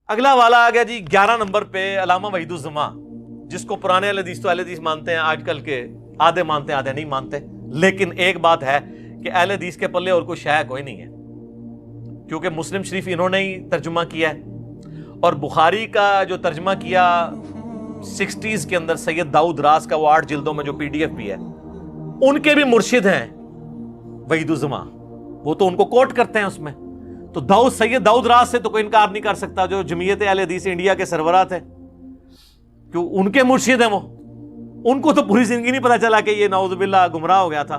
اگلا والا آ گیا جی 11 نمبر پہ علامہ وحید الزماں، جس کو پرانے اہل حدیث تو اہل حدیث مانتے ہیں، آج کل کے آدھے مانتے ہیں آدھے نہیں مانتے، لیکن ایک بات ہے کہ اہل حدیث کے پلے اور کوئی شے کوئی نہیں ہے، کیونکہ مسلم شریف انہوں نے ہی ترجمہ کیا ہے، اور بخاری کا جو ترجمہ کیا 60s کے اندر سید داؤد راز کا، وہ 8 جلدوں میں جو PDF بھی ہے، ان کے بھی مرشد ہیں وحید الزماں، وہ تو ان کو کوٹ کرتے ہیں اس میں، تو سید داؤد راز سے تو کوئی انکار نہیں کر سکتا، جو جمعیت اہل حدیث انڈیا کے سربراہ تھے، کیوں ان کے مرشد ہیں وہ، ان کو تو پوری زندگی نہیں پتا چلا کہ یہ نعوذ باللہ گمراہ ہو گیا تھا،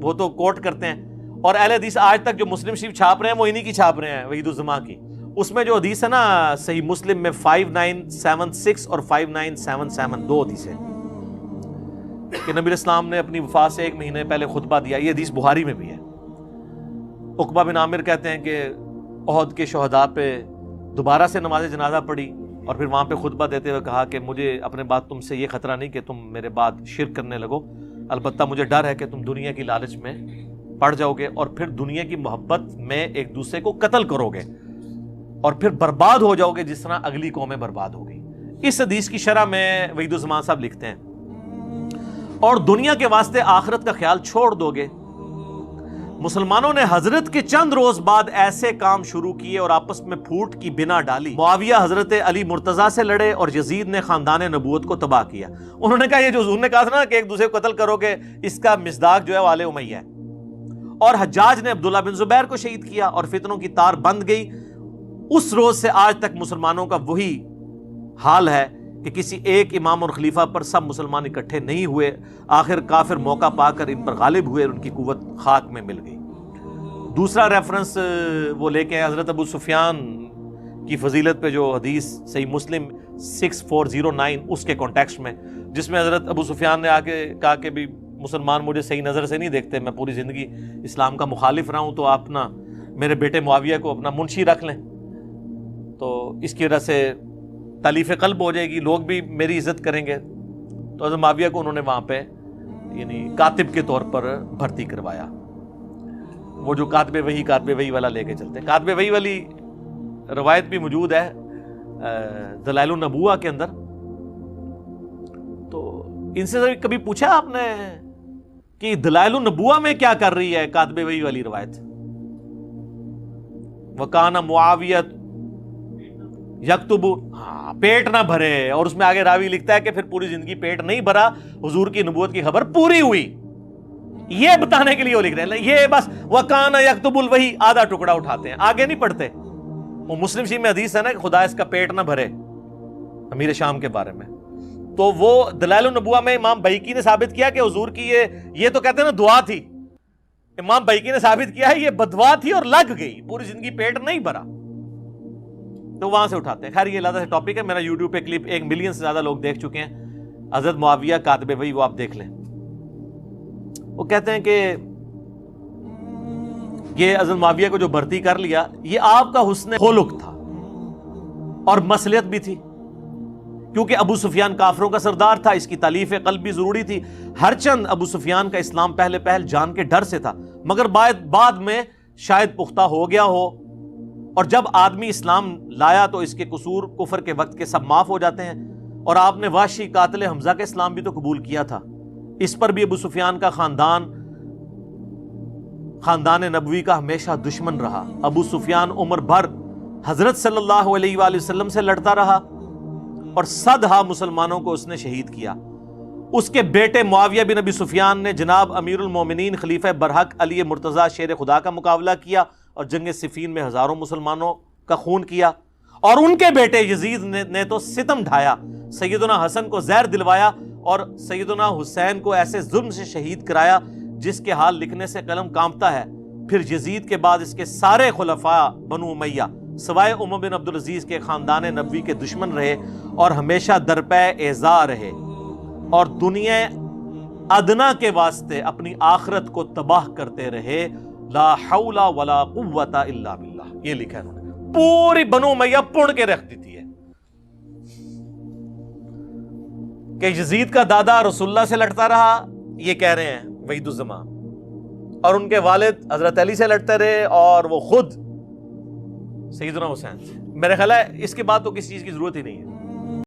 وہ تو کوٹ کرتے ہیں۔ اور اہل حدیث آج تک جو مسلم شریف چھاپ رہے ہیں وہ انہی کی چھاپ رہے ہیں، وحید الزماں کی، اس میں جو حدیث ہے نا صحیح مسلم میں 5976 اور 5977 دو حدیث ہیں کہ نبی اسلام نے اپنی وفات سے 1 مہینے پہلے خطبہ دیا، یہ حدیث بخاری میں بھی ہے۔ عقبہ بن عامر کہتے ہیں کہ احد کے شہداء پہ دوبارہ سے نماز جنازہ پڑھی، اور پھر وہاں پہ خطبہ دیتے ہوئے کہا کہ مجھے اپنے بعد تم سے یہ خطرہ نہیں کہ تم میرے بعد شرک کرنے لگو، البتہ مجھے ڈر ہے کہ تم دنیا کی لالچ میں پڑ جاؤ گے اور پھر دنیا کی محبت میں ایک دوسرے کو قتل کرو گے اور پھر برباد ہو جاؤ گے جس طرح اگلی قومیں برباد ہو گئی۔ اس حدیث کی شرح میں وحید الزماں صاحب لکھتے ہیں، اور دنیا کے واسطے آخرت کا خیال چھوڑ دو گے۔ مسلمانوں نے حضرت کے چند روز بعد ایسے کام شروع کیے اور آپس میں پھوٹ کی بنا ڈالی۔ معاویہ حضرت علی مرتضیٰ سے لڑے اور یزید نے خاندان نبوت کو تباہ کیا۔ انہوں نے کہا یہ جو حضور نے کہا تھا نا کہ ایک دوسرے کو قتل کرو گے، اس کا مصداق جو ہے وہ آل امیہ ہے۔ اور حجاج نے عبداللہ بن زبیر کو شہید کیا اور فتنوں کی تار بند گئی۔ اس روز سے آج تک مسلمانوں کا وہی حال ہے کہ کسی ایک امام اور خلیفہ پر سب مسلمان اکٹھے نہیں ہوئے، آخر کافر موقع پا کر ان پر غالب ہوئے اور ان کی قوت خاک میں مل گئی۔ دوسرا ریفرنس وہ لے کے حضرت ابو سفیان کی فضیلت پہ جو حدیث صحیح مسلم 6409 اس کے کانٹیکسٹ میں، جس میں حضرت ابو سفیان نے آگے کہا کہ بھی مسلمان مجھے صحیح نظر سے نہیں دیکھتے، میں پوری زندگی اسلام کا مخالف رہا ہوں، تو آپ نا میرے بیٹے معاویہ کو اپنا منشی رکھ لیں، تو اس کی وجہ سے تالیف قلب ہو جائے گی، لوگ بھی میری عزت کریں گے۔ تو حضرت معاویہ کو انہوں نے وہاں پہ یعنی کاتب کے طور پر بھرتی کروایا، وہ جو کاتب وحی والا لے کے چلتے ہیں۔ کاتب وحی والی روایت بھی موجود ہے دلائل النبوہ کے اندر۔ تو ان سے کبھی پوچھا آپ نے کہ دلائل النبوہ میں کیا کر رہی ہے کاتب وحی والی روایت؟ وَكَانَ مُعَاوِيَةُ يَكْتُبُ، ہاں پیٹ نہ بھرے، اور اس میں آگے راوی لکھتا ہے کہ پھر پوری زندگی پیٹ نہیں بھرا، حضور کی نبوت کی خبر پوری ہوئی، یہ بتانے کے لیے وہ لکھ رہے ہیں۔ یہ بس وَكَانَ يَكْتُبُ الْوَحِي آدھا ٹکڑا اٹھاتے ہیں، آگے نہیں پڑھتے۔ وہ مسلم شریف میں حدیث ہے نا کہ خدا اس کا پیٹ نہ بھرے، امیر شام کے بارے میں، تو وہ دلائل النبوہ میں امام بہقی نے ثابت کیا کہ حضور کی یہ تو کہتے ہیں نا دعا تھی، امام بہقی نے ثابت کیا ہے یہ بدوا تھی اور لگ گئی، پوری زندگی پیٹ نہیں بھرا، تو وہاں سے اٹھاتے ہیں۔ خیر یہ علیحدہ سے ٹاپک ہے، میرا یوٹیوب پہ کلپ 1 ملین سے زیادہ لوگ دیکھ چکے ہیں، حضرت معاویہ کاتب وحی، وہ آپ دیکھ لیں۔ وہ کہتے ہیں کہ یہ حضرت معاویہ کو جو بھرتی کر لیا، یہ آپ کا حسن خلق تھا اور مصلحت بھی تھی، کیونکہ ابو سفیان کافروں کا سردار تھا، اس کی تالیف قلب بھی ضروری تھی۔ ہر چند ابو سفیان کا اسلام پہل جان کے ڈر سے تھا، مگر بعد میں شاید پختہ ہو گیا ہو، اور جب آدمی اسلام لایا تو اس کے قصور کفر کے وقت کے سب معاف ہو جاتے ہیں۔ اور آپ نے وحشی قاتل حمزہ کا اسلام بھی تو قبول کیا تھا، اس پر بھی ابو سفیان کا خاندان نبوی کا ہمیشہ دشمن رہا۔ ابو سفیان عمر بھر حضرت صلی اللہ علیہ وآلہ وسلم سے لڑتا رہا اور 100 مسلمانوں کو اس نے شہید کیا۔ اس کے بیٹے معاویہ بن ابی سفیان نے جناب امیر المومنین خلیفہ برحق علی مرتضیٰ شیر خدا کا مقابلہ کیا اور جنگ صفین میں ہزاروں مسلمانوں کا خون کیا، اور ان کے بیٹے یزید نے تو ستم ڈھایا، سیدنا حسن کو زہر دلوایا اور سیدنا حسین کو ایسے ظلم سے شہید کرایا جس کے حال لکھنے سے قلم کانپتا ہے۔ پھر یزید کے بعد اس کے سارے خلفاء بنو امیہ سوائے عمر بن عبدالعزیز کے خاندان نبوی کے دشمن رہے اور ہمیشہ درپے ایذا رہے، اور دنیا ادنا کے واسطے اپنی آخرت کو تباہ کرتے رہے۔ لا حول ولا قوت الا باللہ، یہ لکھا ہے انہوں نے، پوری بنو امیہ پڑ کے رکھ دیتی ہے کہ یزید کا دادا رسول اللہ سے لڑتا رہا، یہ کہہ رہے ہیں وحید الزماں، اور ان کے والد حضرت علی سے لڑتے رہے، اور وہ خود سیدنا حسین سے۔ میرا خیال ہے اس کے بعد تو کسی چیز کی ضرورت ہی نہیں ہے۔